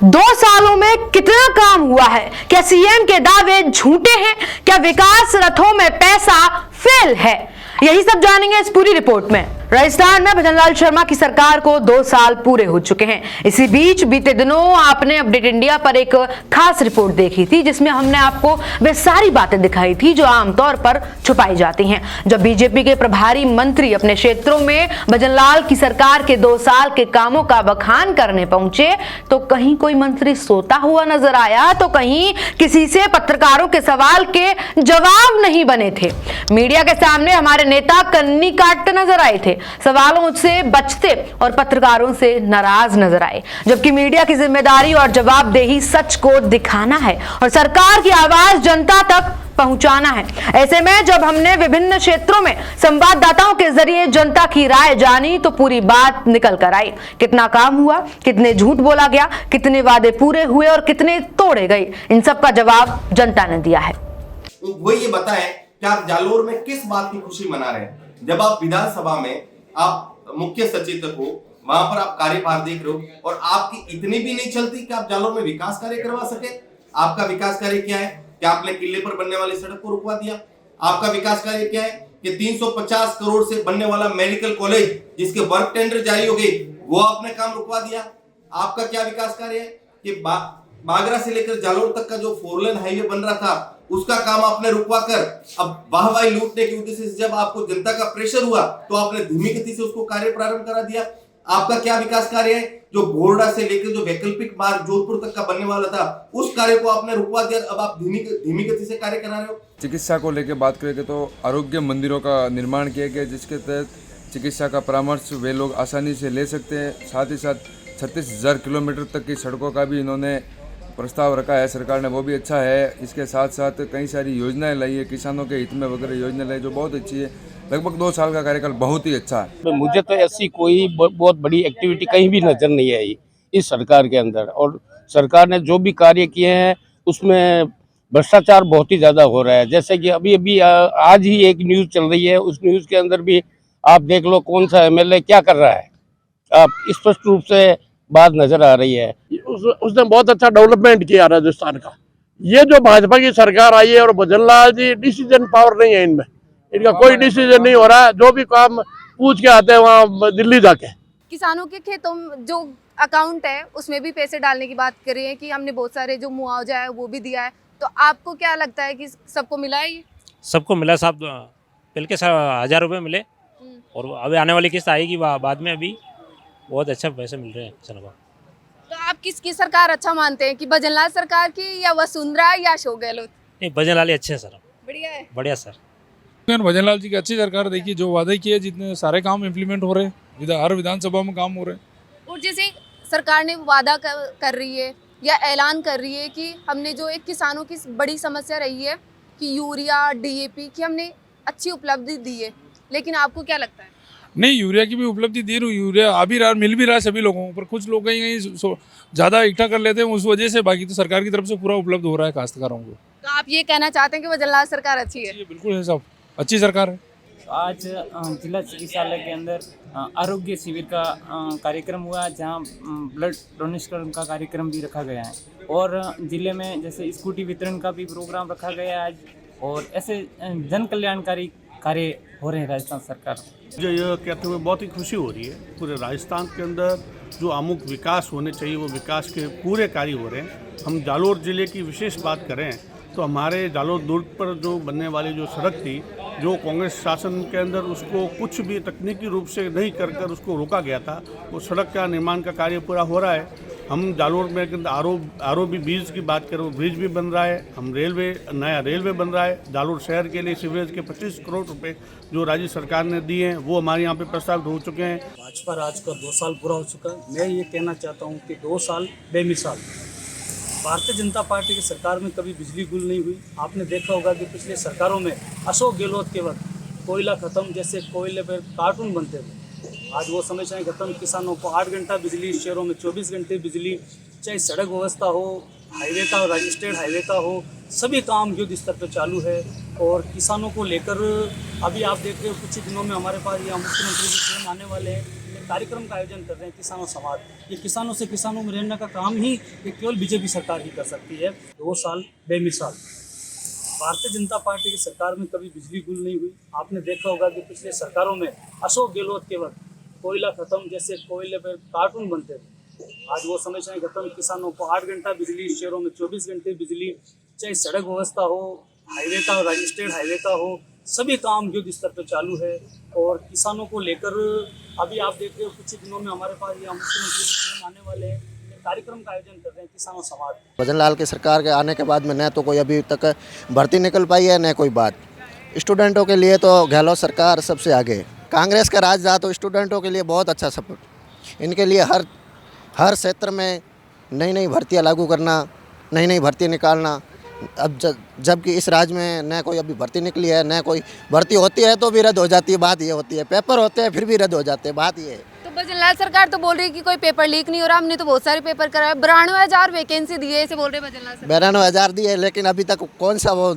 2 सालों में कितना काम हुआ है? क्या सीएम के दावे झूठे हैं? क्या विकास रथों में पैसा फेल है? यही सब जानेंगे इस पूरी रिपोर्ट में। राजस्थान में भजनलाल शर्मा की सरकार को 2 साल पूरे हो चुके हैं। इसी बीच बीते दिनों आपने अपडेट इंडिया पर एक खास रिपोर्ट देखी थी, जिसमें हमने आपको वे सारी बातें दिखाई थी जो आमतौर पर छुपाई जाती हैं। जब बीजेपी के प्रभारी मंत्री अपने क्षेत्रों में भजनलाल की सरकार के 2 साल के कामों का बखान करने पहुंचे तो कहीं कोई मंत्री सोता हुआ नजर आया, तो कहीं किसी से पत्रकारों के सवाल के जवाब नहीं बने थे। मीडिया के सामने हमारे नेता कन्नी काटते नजर आए थे, सवालों से बचते और पत्रकारों से नाराज नजर आए, जबकि मीडिया की जिम्मेदारी और जवाबदेही सच को दिखाना है और सरकार की आवाज जनता तक पहुंचाना है। ऐसे में जब हमने विभिन्न क्षेत्रों में संवाददाताओं के जरिए जनता की राय जानी तो पूरी बात निकल कर आई। कितना काम हुआ, कितने झूठ बोला गया, कितने वादे पूरे हुए और कितने तोड़े गए, इन सब का जवाब जनता ने दिया है। वो ये बताएं कि आप जालोर में किस बात की खुशी मना रहे हैं? जब आप विधानसभा में आप मुख्य सचेतक हो, वहां पर आप कार्यभार देख रहे हो और आपकी इतनी भी नहीं चलती कि आप जालोर में विकास कार्य करवा सके। आपका विकास कार्य क्या है? क्या आपने किले पर बनने वाली सड़क को रुकवा दिया? आपका विकास कार्य क्या है कि 350 करोड़ से बनने वाला मेडिकल कॉलेज जिसके वर्क टेंडर जारी हो गए वो आपने काम रुकवा दिया? आपका क्या विकास कार्य है कि बागरा से लेकर जालोर तक का जो 4 लेन हाईवे बन रहा था उसका काम आपने रुकवा कर अब वाहवाही लूटने के उद्देश्य से जब आपको जनता का प्रेशर हुआ तो आपने धीमी गति से उसको कार्य प्रारंभ करा दिया। आपका क्या विकास कार्य है? जो घोरडा से लेकर जो वैकल्पिक मार्ग जोधपुर तक का बनने वाला था उस कार्य को आपने रुकवा दिया, अब आप धीमी गति से कार्य करा रहे हो। चिकित्सा को लेकर बात करेंगे तो आरोग्य मंदिरों का निर्माण किया गया, जिसके तहत चिकित्सा का परामर्श वे लोग आसानी से ले सकते हैं। साथ ही साथ 36,000 किलोमीटर तक की सड़कों का भी इन्होंने प्रस्ताव रखा है सरकार ने, वो भी अच्छा है। इसके साथ साथ कई सारी योजनाएं लाई है, किसानों के हित में वगैरह योजना लाई जो बहुत अच्छी है। लगभग 2 साल का कार्यकाल बहुत ही अच्छा है। मुझे तो ऐसी कोई बहुत बड़ी एक्टिविटी कहीं भी नजर नहीं आई इस सरकार के अंदर, और सरकार ने जो भी कार्य किए हैं उसमें भ्रष्टाचार बहुत ही ज्यादा हो रहा है। जैसे कि अभी आज ही एक न्यूज चल रही है, उस न्यूज के अंदर भी आप देख लो कौन सा एमएलए क्या कर रहा है, आप स्पष्ट रूप से बात नजर आ रही है। उसने बहुत अच्छा डेवलपमेंट किया राजस्थान का। ये जो भाजपा की सरकार आई है और भजनलाल जी, डिसीजन पावर नहीं है इनमें, इनका कोई डिसीजन नहीं हो रहा है। जो भी काम पूछ के आते हैं वहाँ दिल्ली जाके। किसानों के खेतों में जो अकाउंट है उसमें भी पैसे डालने की बात कर रही है कि हमने बहुत सारे जो मुआवजा है वो भी दिया है, तो आपको क्या लगता है कि सबको मिला है? ये सबको मिला साहब, पहले के 1000 रुपये मिले और अभी आने वाली किस्त आएगी बाद में, अभी बहुत अच्छा पैसे मिल रहे हैं किसानों को। तो आप किसकी सरकार अच्छा मानते हैं कि भजनलाल सरकार की या वसुंधरा या अशोक गहलोत? नहीं, भजनलाल ही अच्छे हैं सर। बढ़िया है, बढ़िया सर। भजनलाल जी की अच्छी सरकार देखिए, जो वादे किए जितने सारे काम इम्प्लीमेंट हो रहे हैं, हर विधानसभा में काम हो रहे हैं। और जैसे सरकार ने वादा कर रही है या ऐलान कर रही है कि हमने जो एक किसानों की बड़ी समस्या रही है कि यूरिया डीएपी की हमने अच्छी उपलब्धि दी है, लेकिन आपको क्या लगता है? नहीं, यूरिया की भी उपलब्धि दी रही, यूरिया आ भी रहा, मिल भी रहा है सभी लोगों को, पर कुछ लोग कहीं ज़्यादा इकट्ठा कर लेते हैं उस वजह से, बाकी तो सरकार की तरफ से पूरा उपलब्ध हो रहा है काश्तकारों को। तो आप ये कहना चाहते हैं कि भजनलाल सरकार अच्छी है? बिल्कुल है साहब, अच्छी सरकार है। आज जिला चिकित्सालय के अंदर आरोग्य शिविर का कार्यक्रम हुआ, जहां ब्लड डोनेशन का कार्यक्रम भी रखा गया है, और जिले में जैसे स्कूटी वितरण का भी प्रोग्राम रखा गया है आज, और ऐसे जन कल्याणकारी कार्य हो रहे हैं राजस्थान सरकार। मुझे यह कहते हुए बहुत ही खुशी हो रही है, पूरे राजस्थान के अंदर जो अमुक विकास होने चाहिए वो विकास के पूरे कार्य हो रहे हैं। हम जालोर जिले की विशेष बात करें तो हमारे जालोर दुर्ग पर जो बनने वाली जो सड़क थी, जो कांग्रेस शासन के अंदर उसको कुछ भी तकनीकी रूप से नहीं कर उसको रोका गया था, वो सड़क का निर्माण का कार्य पूरा हो रहा है। हम जालोर में आरओबी ब्रिज की बात करें, ब्रिज भी बन रहा है। हम नया रेलवे बन रहा है। जालोर शहर के लिए सीवरेज के 25 करोड़ रुपए जो राज्य सरकार ने दिए हैं वो हमारे यहाँ पे प्रस्तावित हो चुके हैं। भाजपा राज का 2 साल पूरा हो चुका है। मैं ये कहना चाहता हूँ कि 2 साल बेमिसाल। भारतीय जनता पार्टी की सरकार में कभी बिजली गुल नहीं हुई। आपने देखा होगा कि पिछले सरकारों में अशोक गहलोत के वक्त कोयला खत्म, जैसे कोयले पर कार्टून बनते थे, आज वो समय चाहे खत्म। किसानों को 8 घंटा बिजली, शहरों में 24 घंटे बिजली, चाहे सड़क व्यवस्था हो, हाईवे का हो, स्टेट हाईवे का हो, सभी काम युद्ध स्तर पर चालू है। और किसानों को लेकर अभी आप देख रहे हो कुछ ही दिनों में हमारे पास यहाँ मुख्यमंत्री जी आने वाले हैं। एक कार्यक्रम का आयोजन कर रहे हैं किसानों समाज। ये किसानों से किसानों में रहने का काम ही ये केवल बीजेपी सरकार ही कर सकती है। 2 साल बेमिसाल। भारतीय जनता पार्टी की सरकार में कभी बिजली गुल नहीं हुई। आपने देखा होगा कि पिछले सरकारों में अशोक गहलोत के वक्त कोयला खत्म, जैसे कोयले पर कार्टून बनते थे, आज वो समय खत्म। किसानों को 8 घंटा बिजली, शहरों में 24 घंटे बिजली, चाहे सड़क व्यवस्था हो, हाईवे का, स्टेट हाईवे का हो, सभी काम युद्ध स्तर पर चालू है। और किसानों को लेकर अभी आप देख रहे हो कुछ ही दिनों में हमारे पास ये मुख्यमंत्री जी आने वाले हैं, कार्यक्रम का आयोजन कर रहे हैं किसानों समाज। भजन लाल की सरकार के आने के बाद में न तो कोई अभी तक भर्ती निकल पाई है, न कोई बात। स्टूडेंटों के लिए तो गहलोत सरकार सबसे आगे। कांग्रेस का राज रहा तो स्टूडेंटों के लिए बहुत अच्छा सपोर्ट। इनके लिए हर क्षेत्र में नई नई भर्तियाँ लागू करना, नई नई भर्ती निकालना। अब जबकि इस राज्य में न कोई अभी भर्ती निकली है, न कोई भर्ती होती है तो भी रद्द हो जाती है। बात ये होती है, पेपर होते हैं फिर भी रद्द हो जाते हैं। बात ये है। तो भजनलाल सरकार तो बोल रही है कि कोई पेपर लीक नहीं हो रहा, हमने तो बहुत सारे पेपर कराए, 92,000 वैकेंसी दी है, ऐसे बोल रहे भजनलाल सरकार। 92,000 दी है, लेकिन अभी तक कौन सा वो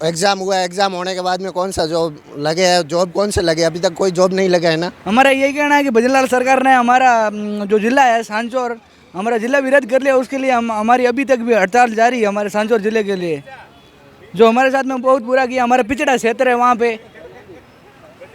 एग्ज़ाम हुआ है? एग्ज़ाम होने के बाद में कौन सा जॉब लगे है? जॉब कौन से लगे? अभी तक कोई जॉब नहीं लगा है ना। हमारा यही कहना है कि भजनलाल सरकार ने हमारा जो जिला है सांचौर, हमारा जिला भी रद्द कर लिया। उसके लिए हमारी अभी तक भी हड़ताल जारी है हमारे सांचौर जिले के लिए। जो हमारे साथ में बहुत बुरा किया, हमारा पिछड़ा क्षेत्र है वहाँ पे,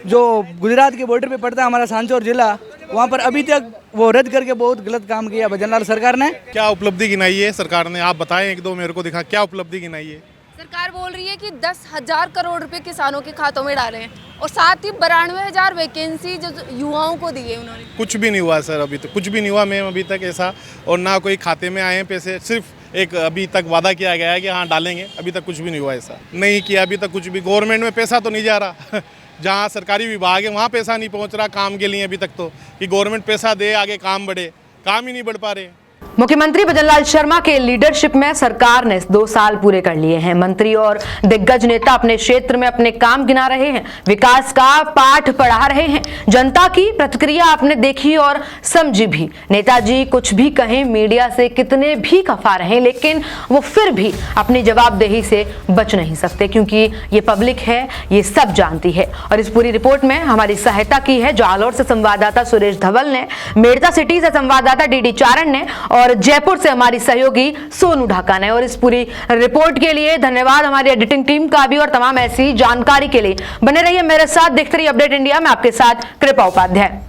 जो गुजरात के बॉर्डर पे पड़ता है हमारा सांचौर जिला, वहाँ पर अभी तक वो रद्द करके बहुत गलत काम किया भजनलाल सरकार ने। क्या उपलब्धि गिनाई है सरकार ने? आप बताएं, एक दो मेरे को दिखा, क्या उपलब्धि गिनाई है? सरकार बोल रही है कि 10,000 करोड़ रुपए किसानों के खातों में डाले हैं और साथ ही 92,000 वैकेंसी जो युवाओं को दी है उन्होंने। कुछ भी नहीं हुआ सर, अभी तक कुछ भी नहीं हुआ मैम अभी तक ऐसा, और ना कोई खाते में आए हैं पैसे। सिर्फ एक अभी तक वादा किया गया है कि हाँ डालेंगे, अभी तक कुछ भी नहीं हुआ। ऐसा नहीं किया अभी तक कुछ भी। गवर्नमेंट में पैसा तो नहीं जा रहा जहाँ सरकारी विभाग है वहाँ पैसा नहीं पहुँच रहा काम के लिए अभी तक। तो कि गवर्नमेंट पैसा दे, आगे काम बढ़े, काम ही नहीं बढ़ पा रहे। मुख्यमंत्री भजनलाल शर्मा के लीडरशिप में सरकार ने 2 साल पूरे कर लिए हैं। मंत्री और दिग्गज नेता अपने क्षेत्र में अपने काम गिना रहे हैं, विकास का पाठ पढ़ा रहे हैं। जनता की प्रतिक्रिया आपने देखी और समझी भी। नेताजी कुछ भी कहें, मीडिया से कितने भी खफा रहे, लेकिन वो फिर भी अपनी जवाबदेही से बच नहीं सकते, क्योंकि ये पब्लिक है, ये सब जानती है। और इस पूरी रिपोर्ट में हमारी सहायता की है जालोर से संवाददाता सुरेश धवल ने, मेड़ता सिटी से संवाददाता डीडी चारण ने और जयपुर से हमारी सहयोगी सोनू ढाका ने। और इस पूरी रिपोर्ट के लिए धन्यवाद हमारी एडिटिंग टीम का भी। और तमाम ऐसी जानकारी के लिए बने रहिए मेरे साथ, देखते रहिए अपडेट इंडिया में। आपके साथ कृपा उपाध्याय।